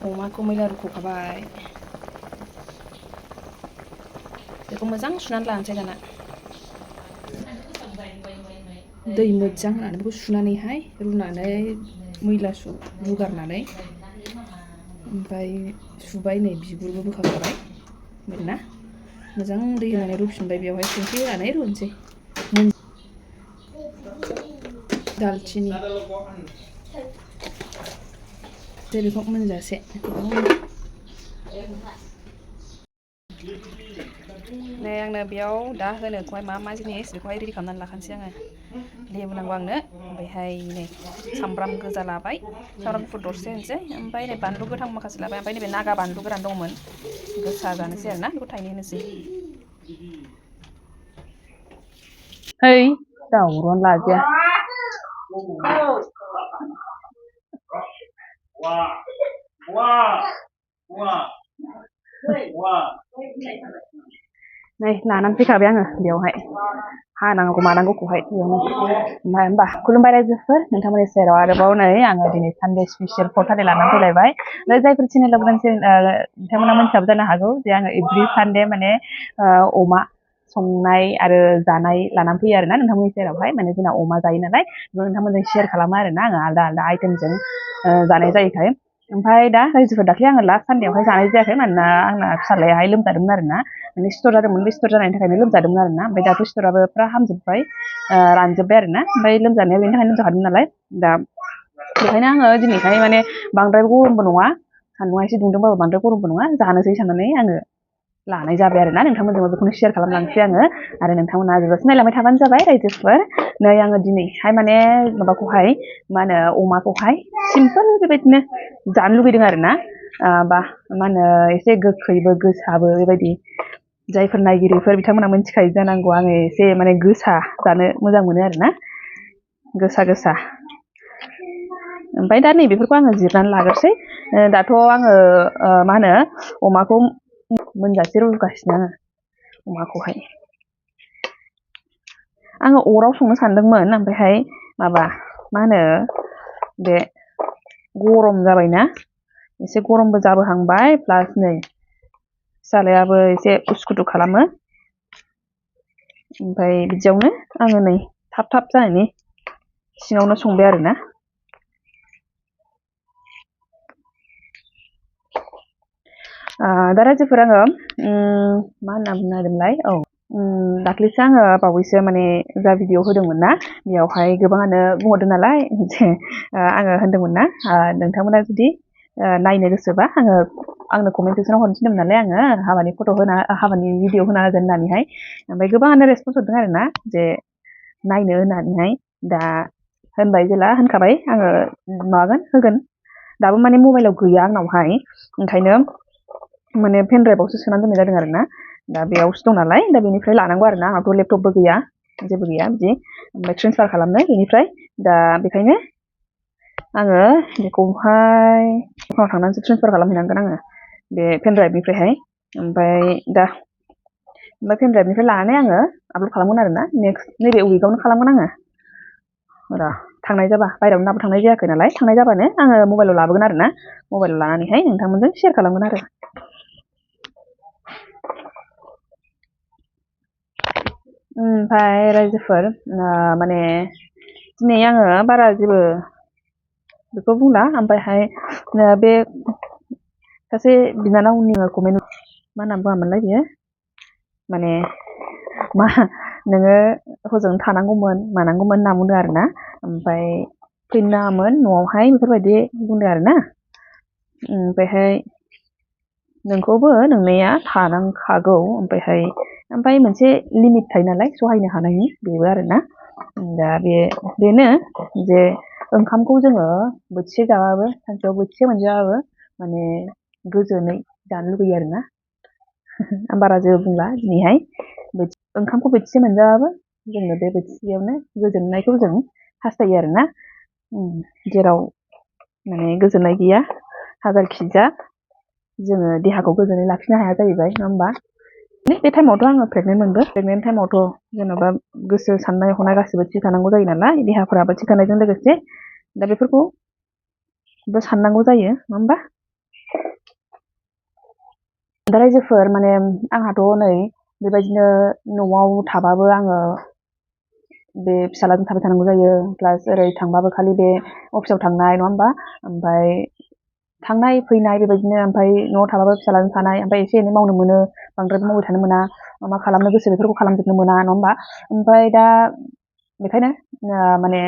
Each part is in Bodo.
अमाखौ मैला रुख'खाबाय बेखौ मोजां सुनानै लानोसै दाना दै मोजां होनानै बेखौ सुनानैहाय रुनानै मैला रुगारनानै ओमफ्राय सुबाय नै बिगुरबो बोखाखाबाय ना मोजां दै होनानै रुफिनबाय बेयावहाय संख्रि होनानै रुनोसै दालचिनि बेखौ मोनजासे नै आंनो बेयाव दा होनोखौहाय मा जिनिस बेखौहाय रेडि खालामनानै लाखानोसै आङो लेबु नांगौ आंनो ओमफ्रायहाय नै सामब्राम गोजा लाबाय सामब्राम गुफुर दरसे होनोसै ओमफ्राय नै बानलु गोथां माखासे लाबाय ओमफ्राय नैबे नागा बानलु गोरान दंमोन गोसा जानोसै आरोना बेखौ थाइनै होनोसै ओइ दावरावआनो लाजाया नै लानानै फैखाबाय आङो बेयावहाय हानांगौ मानांगौखौहाय बेयावनो ओमफ्राय होमबा खुलुमबाय रायजोफोर नोंथांमोननि सेराव आरोबाव नै आङो दिनै सानडे स्पेसियेल फटारे लानानै फैलायबाय जायफोर चेनेलाव बिथांमोना मोनथियाबो जानो हागौ जे आङो एभ्रि सानडे माने अमा संनाय आरो जानाय लानानै फैयो आरोना नोंथांमोननि सेरावहाय माने जोंना अमा जायो नालाय नोंथांमोनजों शेयार खालामो आरोना आङो आलदा आलदा आइटेमजों जानाय जायोखाय ओमफ्राय दा रायजोफोर दाख्लै आङो लास्ट सानडेआवहाय जानाय जायाखै मानोना आंना फिसालायाहाय लोमजादोंमोन आरोना माने सिथर जादोंमोन बे सिथर जानायनि थाखायनो लोमजादोंमोन आरोना ओमफ्राय दाथ' सिथराबो फुरा हामजोब्बाय रानजोब्बाय आरोना ओमफ्राय लोमजानाया बेनि थाखायनो लोमजाखादों नालाय दा बेखायनो आङो दिनैहाय माने बांद्राय गरमबो नङा सान्दुङा एसे दुंदोंबाबो बांद्राय गरमबो नङा जानोसै साननानै आङो लानाय जाबाय आरोना नोंथांमोनजोंबो बेखौनो शेयार खालामलांसै आङो आरो नोंथांमोना जोबजासे नायलांबाय थाबानो जाबाय रायजोफोर नै आङो दिनैहाय माने माबाखौहाय मा होनो अमाखौहाय सिम्पोल बेबायदिनो जानो लुगैदों आरोना बा मा होनो एसे गोखैबो गोसाबो बेबायदि जायफोर नायगिरिफोर बिथांमोना मिथिखायो जानांगौ आङो एसे माने गोसा जानो मोजां मोनो आरोना गोसा गोसा ओमफ्राय दा नै बेफोरखौ आङो जिरनानै लाग्रोसै दाथ' आङो मा होनो अमाखौ मोनजासे रुगासिनो आङो अमाखौहाय आङो अराव संनो सानदोंमोन ओमफ्रायहाय माबा मा होनो बे गरम जाबायना एसे गरमबो जाबोहांबाय प्लास नै फिसालायाबो एसे उसुखुथु खालामो ओमफ्राय बिदियावनो आङो नै थाब थाब जानायनि सिङावनो संबाय आरोना दा रायजोफोर आङो मा होनना बुंनो नागिरदोंमोनलाय औ दाख्लैसो आङो बावैसो माने जा भिडिअ होदोंमोन ना बेयावहाय गोबाङानो बुंहरदों नालाय जे आङो होनदोंमोन ना नोंथांमोना जुदि नायनो गोसोबा आंनो कमेन्ट सेक्सनाव हरनो थिनदोंमोन नालाय आङो हाबानि फट' हाबानि भिडिअ होना होगोन होननानैहाय ओमफ्राय गोबाङानो रेसपन्स हरदों आरोना जे नायनो होननानैहाय दा होनबाय जेला होनखाबाय आङो माबागोन होगोन दाबो माने मबाइलाव गैया आंनावहाय ओंखायनो माने पेन ड्राइभआवसो सोनानै दोननाय जादों आरोना दा बेयावसो दं नालाय दा बेनिफ्राय लानांगौ आरोना आंनावथ' लेपटपबो गैया जेबो गैया बिदि ओमफ्राय ट्रेन्सफार खालामनो बेनिफ्राय दा बेखायनो आङो बेखौहाय फुङाव थांनानैसो ट्रेन्सफार खालामहैनांगोन आङो बे पेन ड्राइभनिफ्रायहाय ओमफ्राय पेन ड्राइभनिफ्राय लानानै आङो आपल'ड खालामगोन आरोना नेक्स्ट नैबे उइकआवनो खालामगोन आङो र' थांनाय जाबा बायहेरायावनो दाबो थांनाय जायाखै नालाय थांनाय जाबानो आङो मबाइलाव लाबोगोन आरोना मबाइलाव लानानैहाय नोंथांमोनजों शेयार खालामगोन आरो ओमफ्राय रायजोफोर माने दिनै आङो बारा जेबो बेखौ बुंला ओमफ्रायहाय बे सासे बिनानावनि कमेन्ट मा होनना बुङामोनलाय बियो माने मा नोङो हजों थानांगौमोन मानांगौमोन होनना बुंदों आरोना ओमफ्राय फैनो नाङामोन न'आवहाय बेफोरबायदि बुंदों आरोना ओमफ्रायहाय नोंखौबो नोंनाया थानांखागौ ओमफ्राय मोनसे लिमिट थायो नालाय सहायनो हानायनि बेबो आरोना दा बेनो जे ओंखामखौ जोङो बोथिसे जाबाबो सानसेयाव बोथिसे मोनजाबाबो माने गोजोनै जानो लुगैयो आरोना आं बारा जेबो बुंला दिनैहाय ओंखामखौ बोथिसे मोनजाबाबो जोंनो बे बोथिसेयावनो गोजोननायखौ जों हास्थायो आरोना जेराव माने गोजोननाय गैया हाजारखि जा जोङो देहाखौ गोजोनै लाखिनो हाया जाहैबाय नङा होमबा बे टाइमावथ' आङो प्रेगनेन्ट टाइमावथ' जेन'बा गोसो साननाय हनाय गासिबो थिग थानांगौ जायो नालाय देहाफोराबो थिग थानायजों लोगोसे दा बेफोरखौ साननांगौ जायो नङा होमबा दा रायजोफोर माने आंहाथ' नै बेबायदिनो न'आव थाबाबो आङो बे फिसालाजों थाबाय थानांगौ जायो प्लास ओरै थांबाबो खालि बे अफिसाव थांनाय नङा होमबा ओमफ्राय थांनाय फैनाय बेबायदिनो ओमफ्राय न'आव थाबाबो फिसालाजों थानाय ओमफ्राय एसे एनै मावनो मोनो बांद्राय मावबाय थानो मोना मा खालामनो गोसो बेफोरखौ खालामजोबनो मोना नङा होमबा ओमफ्राय दा बेखायनो माने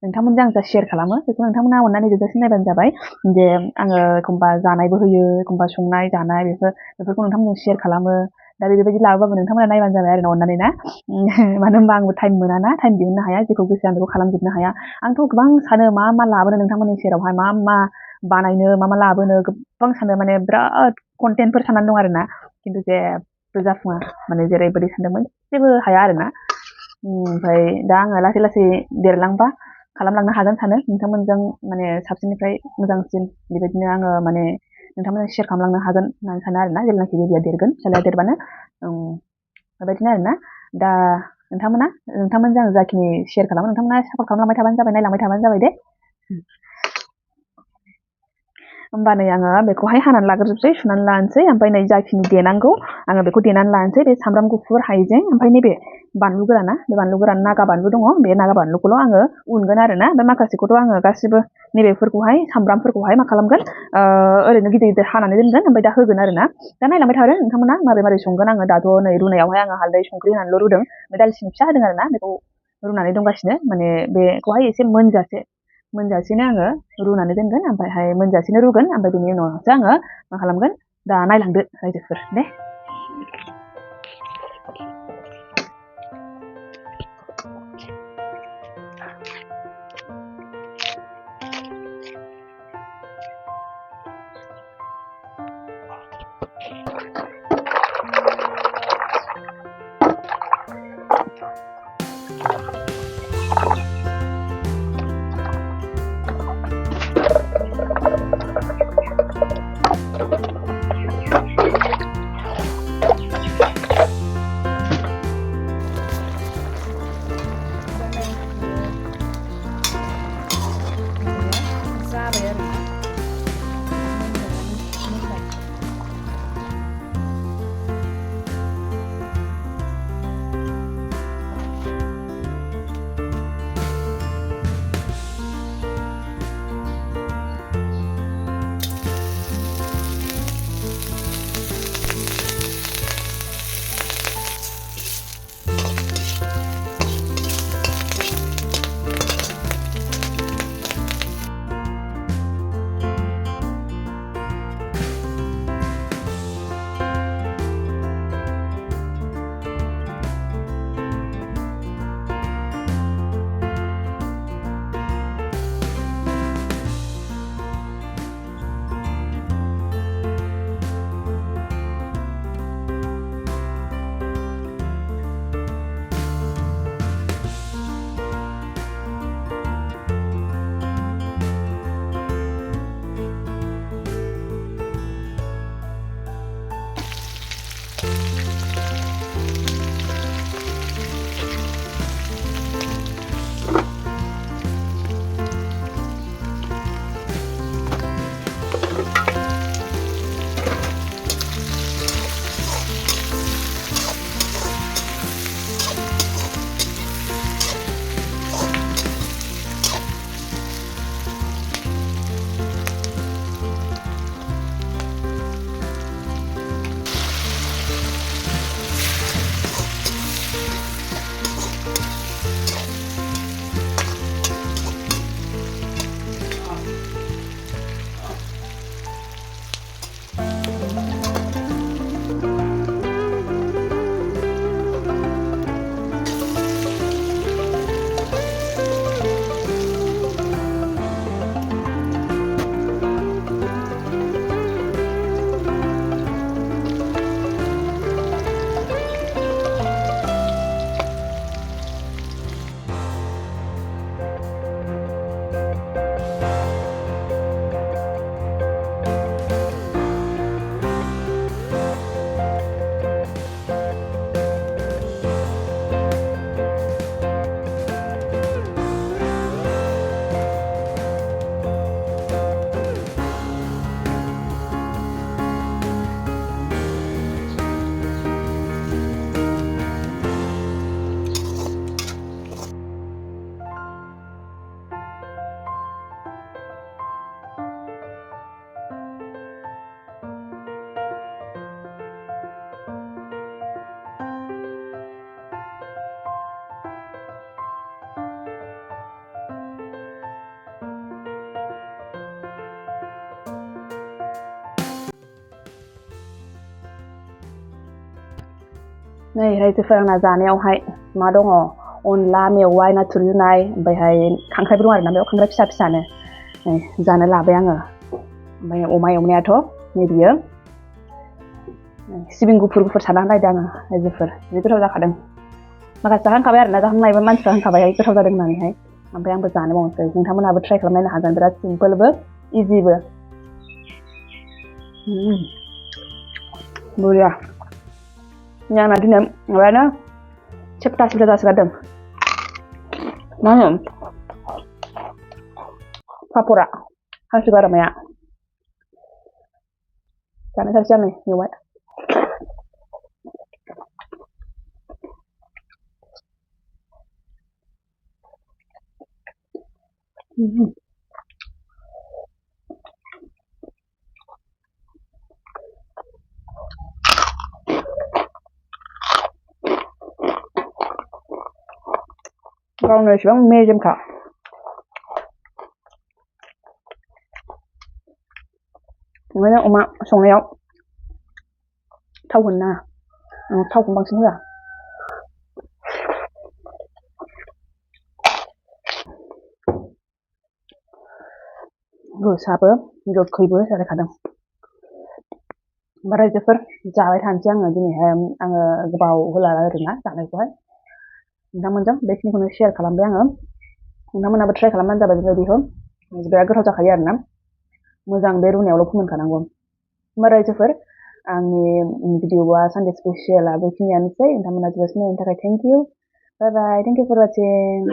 नोंथांमोनजों आं जा शेयार खालामो बेखौ नोंथांमोना अननानै जोबजासिम नायबानो जाबाय जे आङो एखमबा जानायबो होयो एखमबा संनाय जानाय बेफोरखौ नोंथांमोनजों शेयार खालामो दा बेबायदि लाबोबाबो नोंथांमोना नायबानो जाबाय आरो अननानै ना मानो होनबा आंबो टाइम मोना ना टाइम दिहुननो हाया जेखौ गोसो आं बेखौ खालामजोबनो हाया आंथ' गोबां सानो मा लाबोनो नोंथांमोननि सेरावहाय मा बानायनो मा लाबोनो गोबां सानो माने बिराद कन्टेन्टफोर साननानै दं आरोना खिन्थु जेबो जाफुङा माने जेरैबायदि सानदोंमोन जेबो हाया आरोना ओमफ्राय दा आङो लासै लासै देरलांबा खालामलांनो हागोन सानो नोंथांमोनजों माने साबसिननिफ्राय मोजांसिन बेबायदिनो आङो माने नोंथांमोनजों शेयार खालामलांनो हागोन होननानै सानो आरोना जेब्लानाखि बेबिया देरगोन फिसालाया देरबानो बेबायदिनो आरोना दा नोंथांमोनजों आं जाखिनि शेयार खालामो नोंथांमोना सापर्ट खालामलांबाय थाबानो जाबाय नायलांबाय थाबानो जाबाय दे होमबा नै आङो बेखौहाय हानानै लाग्रोजोबसै सुनानै लानोसै ओमफ्राय नै जाखिनि देनांगौ आङो बेखौ देनानै लानोसै बे सामब्राम गुफुर हाइजें ओमफ्राय नैबे बानलु गोराना बे बानलु गोरान नागा बानलु दङ बे नागा बानलुखौल' आङो उनगोन आरोना ओमफ्राय माखासेखौथ' आङो गासिबो नैबेफोरखौहाय सामब्रामफोरखौहाय मा खालामगोन ओरैनो गिदिर गिदिर हानानै दोनगोन ओमफ्राय दा होगोन आरोना दा नायलांबाय थादो नोंथांमोना मारै संगोन आङो दाथ' नै रुनायावहाय आङो हालदै संख्रि होनानैल' रुदों ओमफ्राय दालचिनि फिसा होदों आरोना बेखौ रुनानै दंगासिनो माने बेखौहाय एसे मोनजासेनो आङो रुनानै दोनगोन ओमफ्रायहाय मोनजासेनो रुगोन ओमफ्राय बेनि उनावसो आङो मा खालामगोन दा नायलांदो रायजोफोर दे नै रायजोफोर आंना जानायावहाय मा दङ अनला मेवाइ नाथुर जुनाय ओमफ्रायहाय खांख्राइबो दं आरोना बेयाव खांख्राइ फिसा फिसानो नै जानो लाबाय आङो ओमफ्राय अमा एवनायाथ' नै बियो सिबिं गुफुर गुफुर सारना होलायदों आङो रायजोफोर जि गोथाव जाखादों माखासे जाखांखाबाय आरोना जाखांनायबा मानसिफ्रा होनखाबाय गोथाव जादों होननानैहाय ओमफ्राय आंबो जानो बावनोसै नोंथांमोनहाबो ट्राइ खालामनायनो हागोन बिराद सिम्पोलबो इजिबो बरिया आंना दिनै माबायानो सेप्ता जासिगारदों मा होनो पापरा हांसो गारामाया जानो सानसै आं नै मेवाइ गावनो एसेबां मेजेमखा ओंखायनो अमा संनायाव थाव होनो नाङा थावखौनो बांसिन होआ गोसाबो गोखैबो जालायखादों होमबा रायजोफोर जाबाय थानोसै आङो दिनैहाय आङो गोबाव होला आरोना जानायखौहाय नोंथांमोनजों बेखिनिखौनो शेयार खालामबाय आङो नोंथांमोनाबो ट्राइ खालामबानो जाबाय बेबायदिखौ बिराद गोथाव जाखायो आरोना मोजां बे रुनायावल' फोमोनखानांगौ होमबा रायजोफोर आंनि भिडिअआ सानडे स्पेसियेला बेखिनियानोसै नोंथांमोना जोबोद नायनायनि थाखाय thank you bye bye thank you for वाचिं